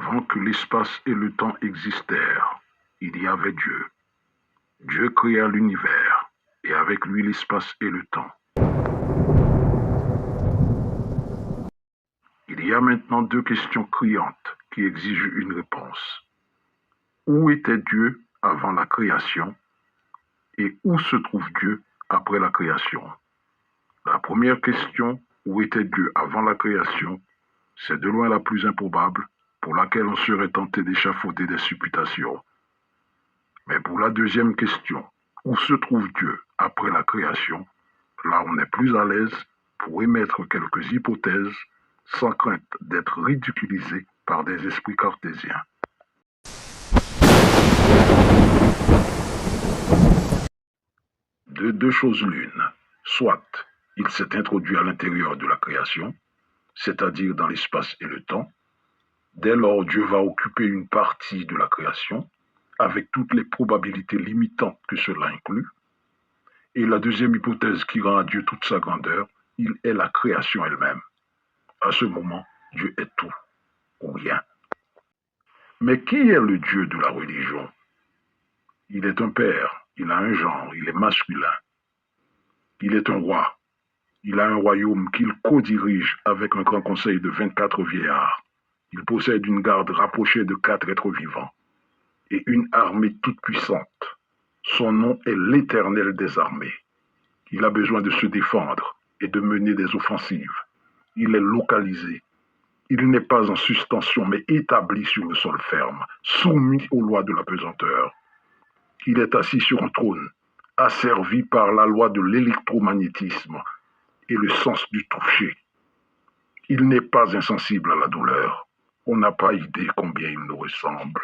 Avant que l'espace et le temps existèrent, il y avait Dieu. Dieu créa l'univers, et avec lui l'espace et le temps. Il y a maintenant deux questions criantes qui exigent une réponse. Où était Dieu avant la création et où se trouve Dieu après la création? La première question, où était Dieu avant la création, c'est de loin la plus improbable, pour laquelle on serait tenté d'échafauder des supputations. Mais pour la deuxième question, où se trouve Dieu après la création, là on est plus à l'aise pour émettre quelques hypothèses sans crainte d'être ridiculisé par des esprits cartésiens. De deux choses l'une, soit il s'est introduit à l'intérieur de la création, c'est-à-dire dans l'espace et le temps. Dès lors, Dieu va occuper une partie de la création, avec toutes les probabilités limitantes que cela inclut. Et la deuxième hypothèse qui rend à Dieu toute sa grandeur, il est la création elle-même. À ce moment, Dieu est tout ou rien. Mais qui est le Dieu de la religion? Il est un père, il a un genre, il est masculin. Il est un roi, il a un royaume qu'il co-dirige avec un grand conseil de 24 vieillards. Il possède une garde rapprochée de 4 êtres vivants et une armée toute puissante. Son nom est l'Éternel des armées. Il a besoin de se défendre et de mener des offensives. Il est localisé. Il n'est pas en suspension, mais établi sur le sol ferme, soumis aux lois de la pesanteur. Il est assis sur un trône, asservi par la loi de l'électromagnétisme et le sens du toucher. Il n'est pas insensible à la douleur. On n'a pas idée combien il nous ressemble.